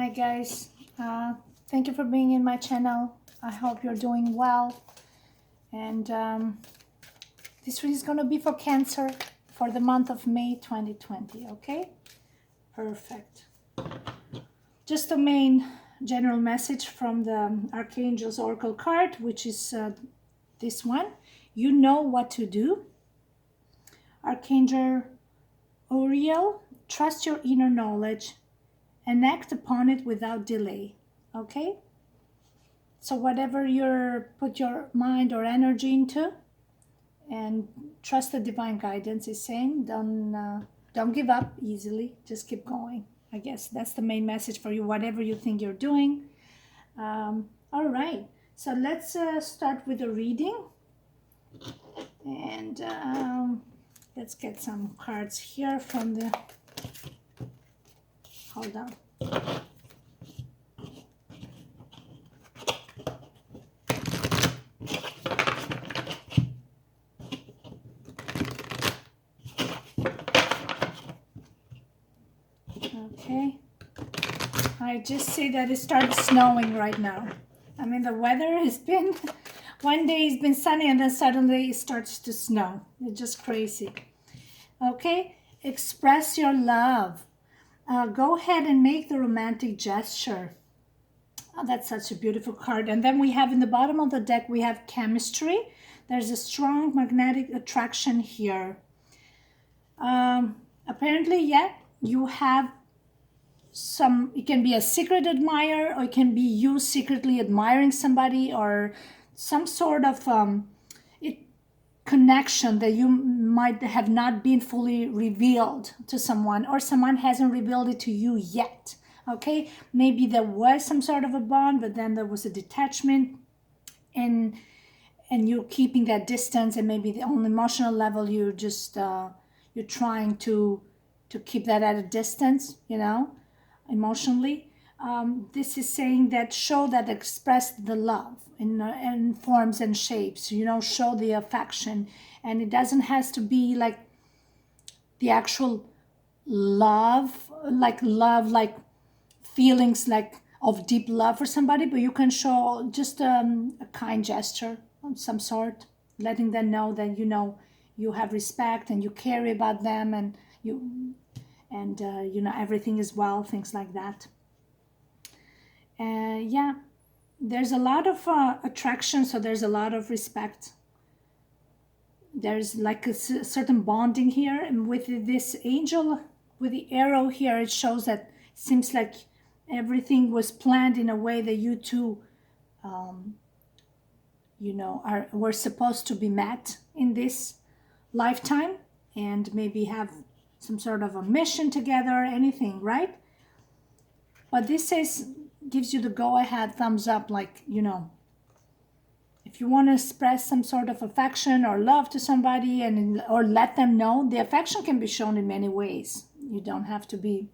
Hi guys, thank you for being in my channel. I hope you're doing well. And this read is going to be for Cancer for the month of May 2020, okay? Perfect. Just a main general message from the Archangel's Oracle card, which is this one. You know what to do. Archangel Uriel, trust your inner knowledge and act upon it without delay, okay? So whatever you put your mind or energy into, and trust the divine guidance is saying, don't give up easily. Just keep going. I guess that's the main message for you. Whatever you think you're doing. All right. So let's start with the reading, and let's get some cards here from the. Hold on. Okay. I just see that it started snowing right now. I mean, the weather has been, one day it's been sunny and then suddenly it starts to snow. It's just crazy. Okay, express your love. Go ahead and make the romantic gesture. Oh, that's such a beautiful card. And then we have in the bottom of the deck, we have chemistry. There's a strong magnetic attraction here. Apparently, yeah, you have it can be a secret admirer, or it can be you secretly admiring somebody, or some sort of connection that you might have not been fully revealed to someone, or someone hasn't revealed it to you yet. Okay, maybe there was some sort of a bond, but then there was a detachment, and you're keeping that distance, and maybe on the emotional level you're just you're trying to keep that at a distance, emotionally. This is saying that show that express the love in forms and shapes, show the affection. And it doesn't has to be like the actual love, like feelings like of deep love for somebody, but you can show just a kind gesture of some sort, letting them know that you have respect and you care about them, and everything is well, things like that. Yeah, there's a lot of attraction, so there's a lot of respect. There's like a certain bonding here, and with this angel with the arrow here, it shows that it seems like everything was planned in a way that you two were supposed to be met in this lifetime, and maybe have some sort of a mission together, anything, right? But this gives you the go-ahead, thumbs up, like, if you want to express some sort of affection or love to somebody, or let them know, the affection can be shown in many ways. You don't have to be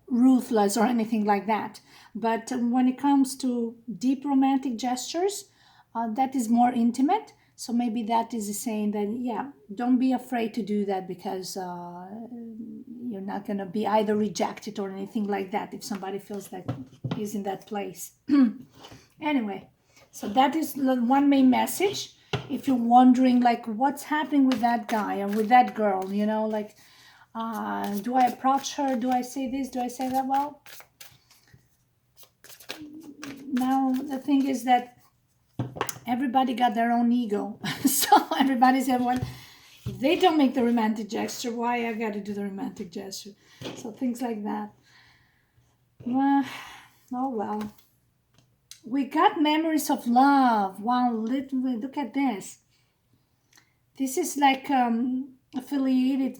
ruthless or anything like that. But when it comes to deep romantic gestures, that is more intimate. So maybe that is saying that, yeah, don't be afraid to do that, because you're not going to be either rejected or anything like that if somebody feels that is in that place. Anyway, so that is one main message. If you're wondering, like, what's happening with that guy or with that girl, like, do I approach her? Do I say this? Do I say that? Well, now the thing is that everybody got their own ego. So everybody said, well, if they don't make the romantic gesture, why I got to do the romantic gesture? So things like that. Well, oh well. We got memories of love. Wow, look at this. This is like affiliated.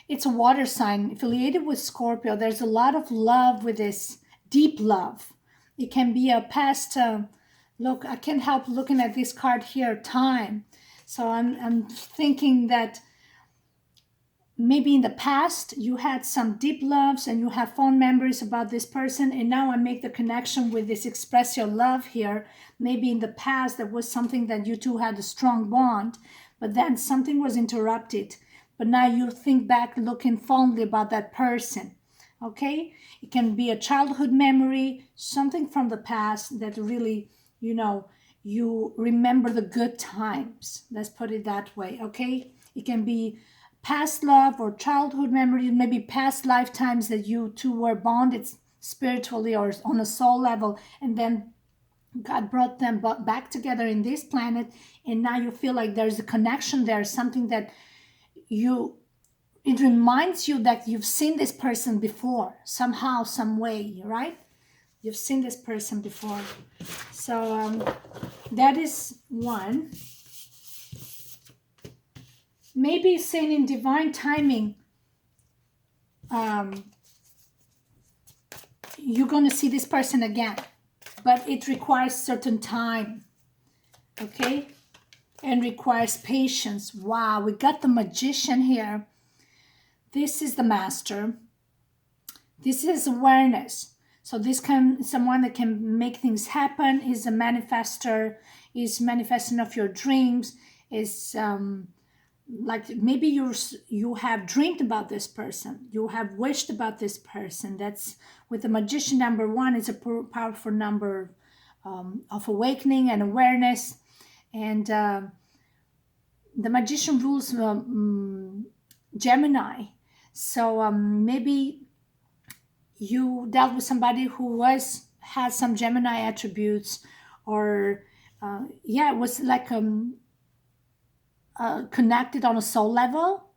It's a water sign affiliated with Scorpio. There's a lot of love with this, deep love. It can be a past. Look, I can't help looking at this card here, time. So I'm thinking that maybe in the past you had some deep loves and you have fond memories about this person, and now I make the connection with this express your love here. Maybe in the past there was something that you two had a strong bond, but then something was interrupted, but now you think back looking fondly about that person. Okay, it can be a childhood memory, something from the past that really, you know, you remember the good times. Let's put it that way. Okay, it can be past love or childhood memory, maybe past lifetimes that you two were bonded spiritually or on a soul level, and then God brought them back together in this planet, and now you feel like there's a connection there, something that you, it reminds you that you've seen this person before, somehow, some way, right? You've seen this person before. So that is one. Maybe saying in divine timing, you're going to see this person again, but it requires certain time, okay? And requires patience. Wow, we got the magician here. This is the master. This is awareness. So this can, someone that can make things happen, is a manifester, is manifesting of your dreams, is like maybe you have dreamed about this person, you have wished about this person. That's with the magician. Number one is a powerful number of awakening and awareness. And the magician rules Gemini. So maybe you dealt with somebody who has some Gemini attributes, or yeah, it was like connected on a soul level.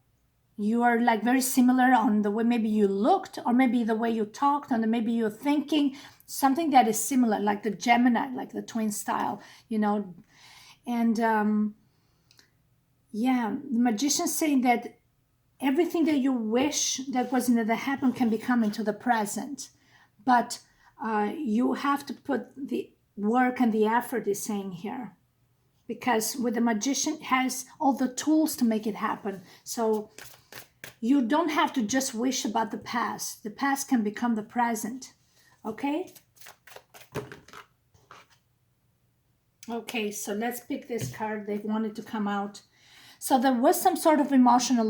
You are like very similar on the way maybe you looked, or maybe the way you talked, and maybe you're thinking something that is similar, like the Gemini, like the twin style, you know. And yeah, the magician saying that everything that you wish that wasn't to happen can become into the present, but you have to put the work and the effort, is saying here, because with the magician has all the tools to make it happen. So you don't have to just wish about the past can become the present. Okay, so let's pick this card. They wanted to come out. So there was some sort of emotional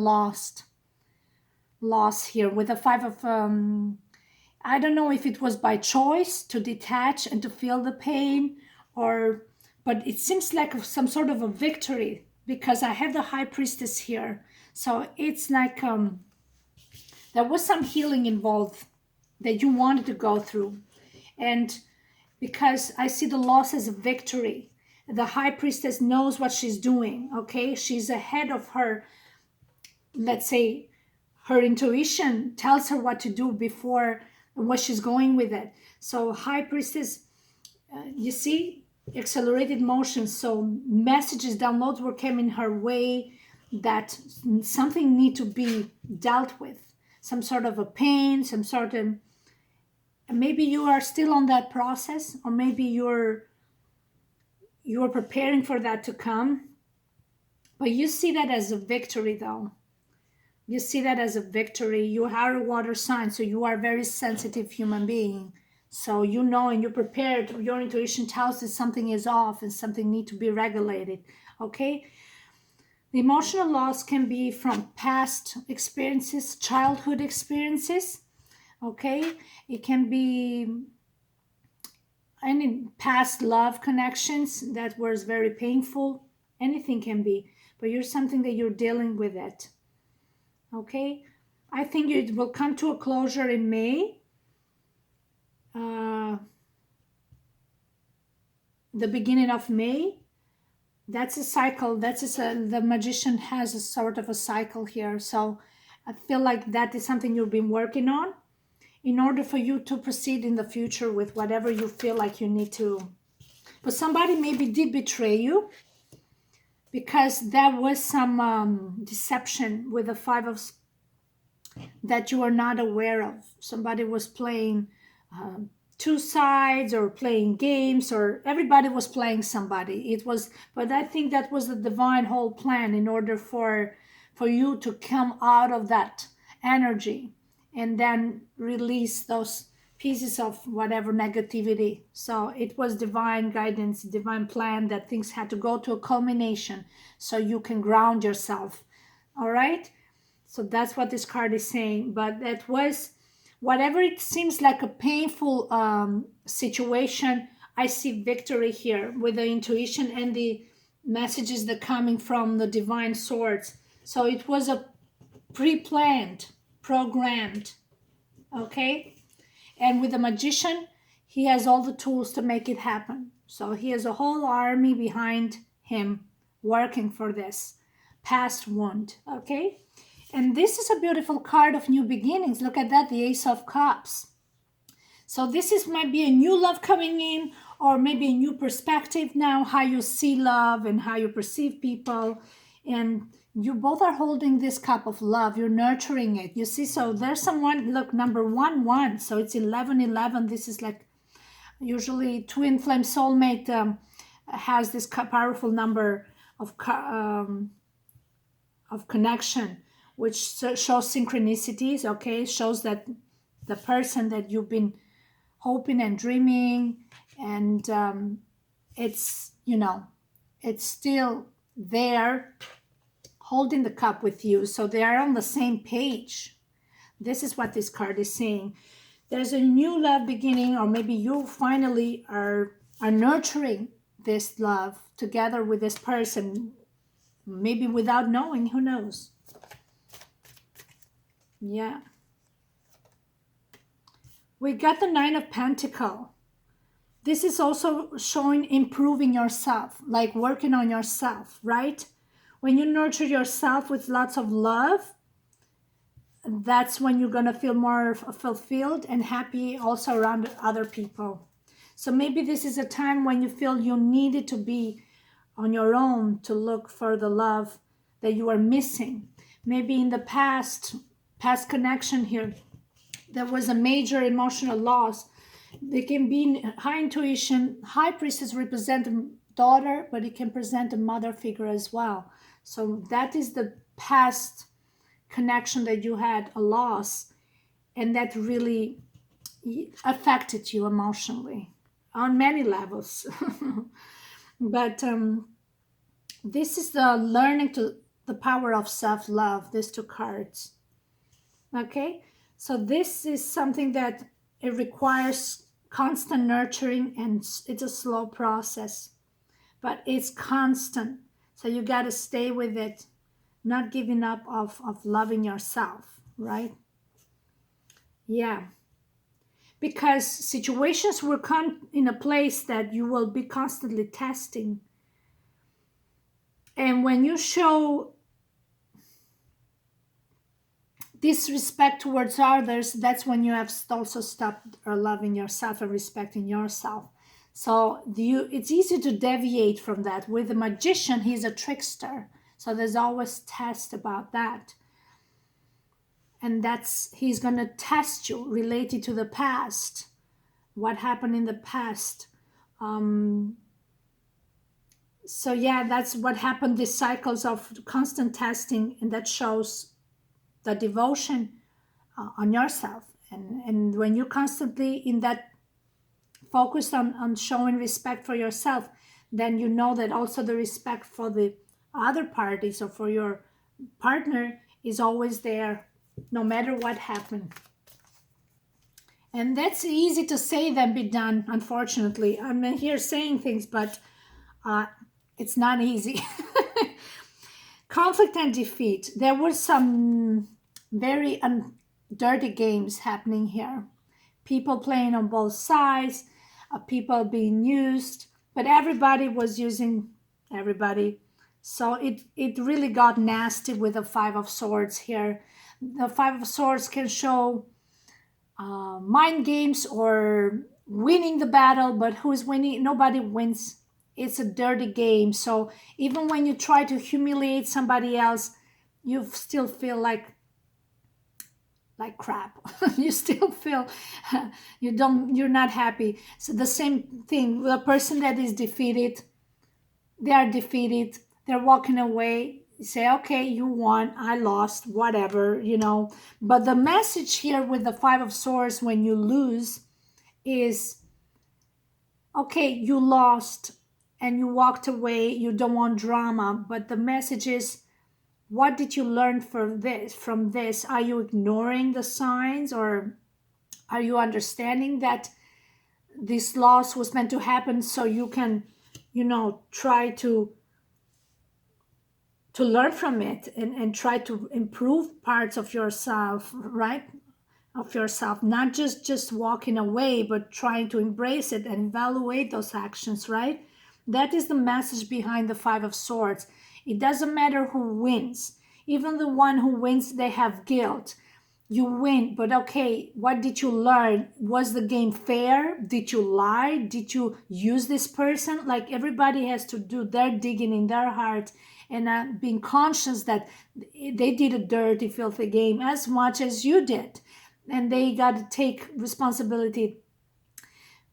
loss here with the five of I don't know if it was by choice to detach and to feel the pain, or but it seems like some sort of a victory, because I have the high priestess here. So it's like there was some healing involved that you wanted to go through. And because I see the loss as a victory, the high priestess knows what she's doing. Okay, she's ahead of her, let's say, her intuition tells her what to do before what she's going with it. So high priestess, you see, accelerated motion. So messages, downloads were coming her way that something need to be dealt with, some sort of a pain, some sort of, maybe you are still on that process, or maybe you're preparing for that to come. But you see that as a victory, though. You see that as a victory. You are a water sign, so you are a very sensitive human being. So you know, and you're prepared. Your intuition tells you something is off and something needs to be regulated. Okay? The emotional loss can be from past experiences, childhood experiences. Okay? It can be any past love connections that was very painful. Anything can be. But you're something that you're dealing with it. Okay, I think it will come to a closure in May. The beginning of May. That's a cycle. The magician has a sort of a cycle here. So I feel like that is something you've been working on in order for you to proceed in the future with whatever you feel like you need to. But somebody maybe did betray you, because there was some deception with the five of that you are not aware of. Somebody was playing two sides, or playing games, or everybody was playing somebody. It was, but I think that was the divine whole plan in order for you to come out of that energy and then release those pieces of whatever negativity. So it was divine guidance, divine plan, that things had to go to a culmination so you can ground yourself. All right, so that's what this card is saying. But that was Whatever it seems like a painful situation, I see victory here with the intuition and the messages that coming from the divine source. So it was a pre-planned, programmed, okay? And with the magician, he has all the tools to make it happen. So he has a whole army behind him working for this past wound, okay? And this is a beautiful card of new beginnings. Look at that, the Ace of Cups. So this is might be a new love coming in, or maybe a new perspective now, how you see love and how you perceive people. And you both are holding this cup of love. You're nurturing it. You see, so there's someone, look, number 1, 1. So it's 11, 11. This is like usually twin flame soulmate has this powerful number of connection, which shows synchronicities, okay? Shows that the person that you've been hoping and dreaming, and it's, you know, it's still there holding the cup with you. So they are on the same page. This is what this card is saying. There's a new love beginning, or maybe you finally are nurturing this love together with this person, maybe without knowing, who knows? Yeah. We got the Nine of Pentacles. This is also showing improving yourself, like working on yourself, right? When you nurture yourself with lots of love, that's when you're going to feel more fulfilled and happy also around other people. So maybe this is a time when you feel you needed to be on your own to look for the love that you are missing. Maybe in the past connection here, there was a major emotional loss. They can be high intuition. High priestess represent a daughter, but it can present a mother figure as well. So that is the past connection that you had, a loss, and that really affected you emotionally on many levels. But this is the learning to the power of self-love, these two cards. Okay, so this is something that it requires constant nurturing, and it's a slow process, but it's constant. So you got to stay with it, not giving up of loving yourself, right? Yeah. Because situations will come in a place that you will be constantly testing. And when you show disrespect towards others, that's when you have also stopped loving yourself and respecting yourself. So it's easy to deviate from that. With the magician, he's a trickster. So there's always test about that. And he's going to test you related to the past. What happened in the past. So yeah, that's what happened, these cycles of constant testing, and that shows the devotion on yourself. And when you're constantly in that focus on showing respect for yourself, then you know that also the respect for the other parties or for your partner is always there, no matter what happened. And that's easy to say than be done, unfortunately. I'm here saying things, but it's not easy. Conflict and defeat. There were some very dirty games happening here. People playing on both sides, people being used, but everybody was using everybody. So it really got nasty with the Five of Swords here. The Five of Swords can show mind games or winning the battle, but who's winning? Nobody wins. It's a dirty game. So even when you try to humiliate somebody else, you still feel like crap. You still feel you're not happy. So the same thing, the person that is defeated, they are defeated, they're walking away. You say, okay, you won, I lost, whatever, but the message here with the Five of Swords when you lose is, okay, you lost and you walked away, you don't want drama, but the message is, what did you learn from this? Are you ignoring the signs, or Are you understanding that this loss was meant to happen so you can, try to learn from it and try to improve parts of yourself, right? Of yourself, not just walking away, but trying to embrace it and evaluate those actions, right? That is the message behind the Five of Swords. It doesn't matter who wins. Even the one who wins, they have guilt. You win, but okay, what did you learn? Was the game fair? Did you lie? Did you use this person? Like, everybody has to do their digging in their heart and being conscious that they did a dirty, filthy game as much as you did. And they got to take responsibility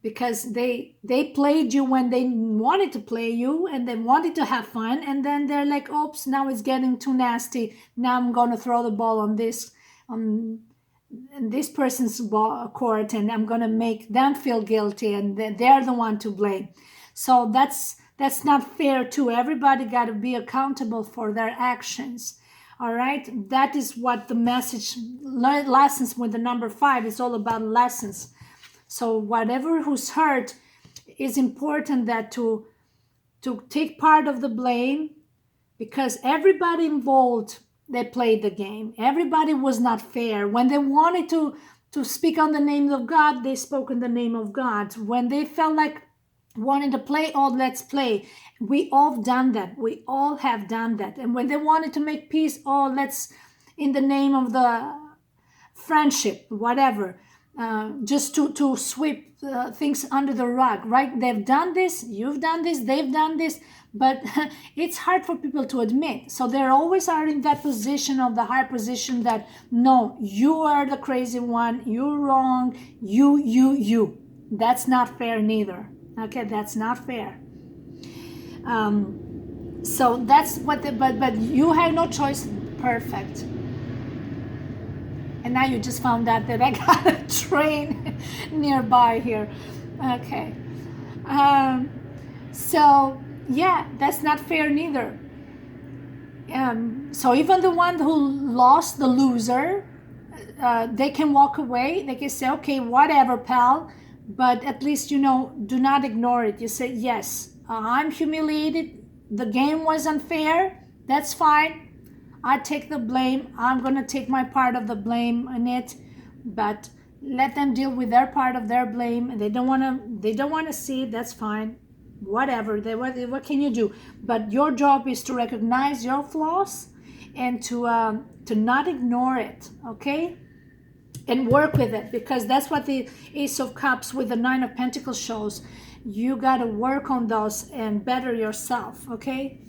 because they played you when they wanted to play you and they wanted to have fun, and then they're like, oops, now it's getting too nasty, now I'm going to throw the ball on this person's court, and I'm going to make them feel guilty, and they're the one to blame. So that's not fair too. Everybody got to be accountable for their actions. All right, that is what the message, lessons with the number 5 is all about, lessons. So whatever who's hurt, is important that to take part of the blame, because everybody involved, they played the game. Everybody was not fair. When they wanted to speak on the name of God, they spoke in the name of God. When they felt like wanting to play, oh, let's play. We all done that. We all have done that. And when they wanted to make peace, oh, let's, in the name of the friendship, whatever, just to sweep things under the rug, right? They've done this, you've done this, they've done this, but it's hard for people to admit. So they always are in that position, of the high position, that no, you are the crazy one, you're wrong, you. That's not fair neither. Okay, that's not fair. So that's what but you had no choice. Perfect. And now you just found out that I got a train nearby here. Okay. So yeah, that's not fair neither. So even the one who lost, the loser, they can walk away. They can say, okay, whatever, pal. But at least, do not ignore it. You say, yes, I'm humiliated. The game was unfair. That's fine. I take the blame. I'm going to take my part of the blame in it. But let them deal with their part of their blame. They don't want to see it. That's fine. Whatever. What can you do? But your job is to recognize your flaws and to not ignore it. Okay? And work with it, because that's what the Ace of Cups with the Nine of Pentacles shows. You got to work on those and better yourself, okay?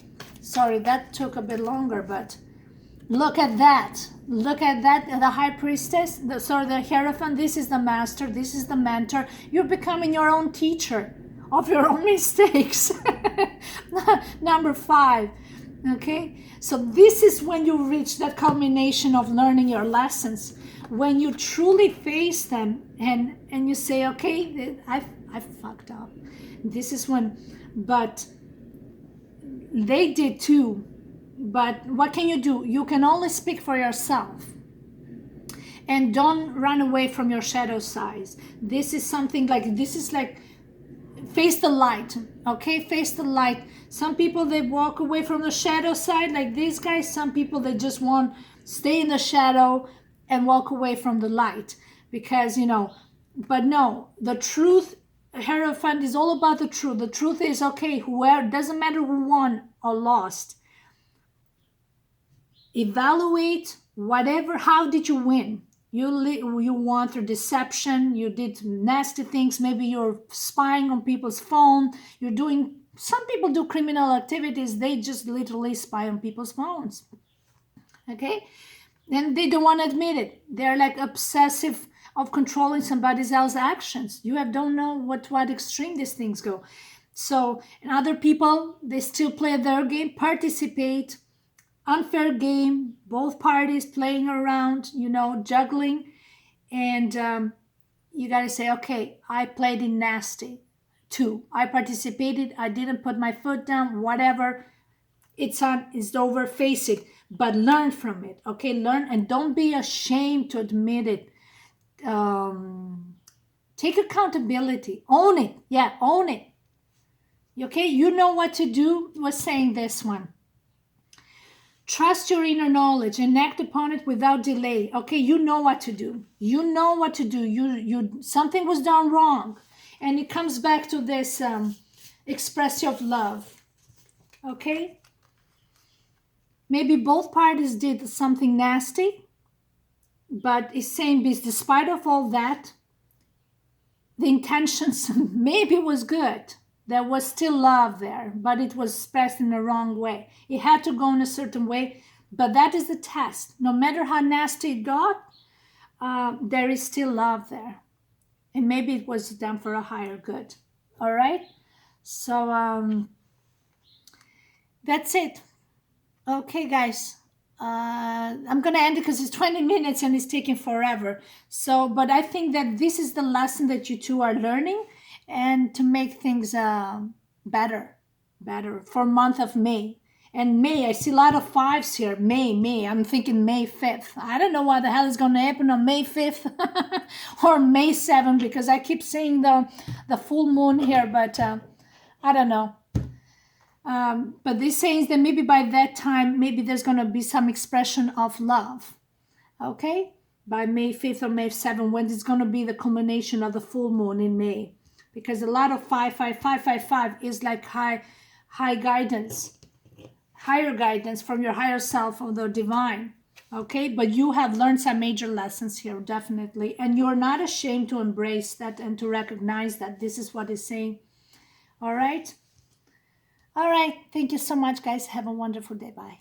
Sorry, that took a bit longer, but look at that. Look at that, the High Priestess, the Hierophant. This is the Master, this is the Mentor. You're becoming your own teacher of your own mistakes. Number 5. Okay, so this is when you reach that culmination of learning your lessons, when you truly face them and you say, okay, I fucked up. This is when, but they did too. But what can you do? You can only speak for yourself. And don't run away from your shadow side. This is something like, face the light, okay? Face the light. Some people, they walk away from the shadow side like these guys. Some people, they just want to stay in the shadow and walk away from the light because, but no, the truth, Hierophant, is all about the truth. The truth is, okay, whoever, doesn't matter who won or lost. Evaluate whatever, how did you win? You won through deception, you did nasty things, maybe you're spying on people's phone, some people do criminal activities, they just literally spy on people's phones, okay? And they don't want to admit it. They're like obsessive of controlling somebody else's actions. Don't know what extreme these things go. So, and other people, they still play their game, participate, unfair game, both parties playing around, juggling. And you got to say, okay, I played in nasty too. I participated. I didn't put my foot down, whatever. It's over, face it, but learn from it. Okay, learn, and don't be ashamed to admit it. take accountability. Own it. Yeah, own it. Okay, you know what to do. Was saying this one. Trust your inner knowledge and act upon it without delay. Okay, you know what to do. You know what to do. You something was done wrong, and it comes back to this expression of love. Okay, maybe both parties did something nasty, but it's saying this, despite of all that, the intentions maybe was good. There was still love there, but it was expressed in the wrong way. It had to go in a certain way, but that is the test. No matter how nasty it got, there is still love there. And maybe it was done for a higher good. All right? So that's it. Okay, guys. I'm going to end it because it's 20 minutes and it's taking forever. So, but I think that this is the lesson that you two are learning, and to make things better for month of May. And May, I see a lot of fives here. May. I'm thinking May 5th. I don't know what the hell is going to happen on May 5th or May 7th, because I keep seeing the full moon here, but I don't know. But this says that maybe by that time, maybe there's going to be some expression of love. Okay? By May 5th or May 7th, when it's going to be the culmination of the full moon in May. Because a lot of 55555 is like high guidance, higher guidance from your higher self, of the divine. Okay? But you have learned some major lessons here, definitely. And you're not ashamed to embrace that and to recognize that this is what it's saying. All right? All right. Thank you so much, guys. Have a wonderful day. Bye.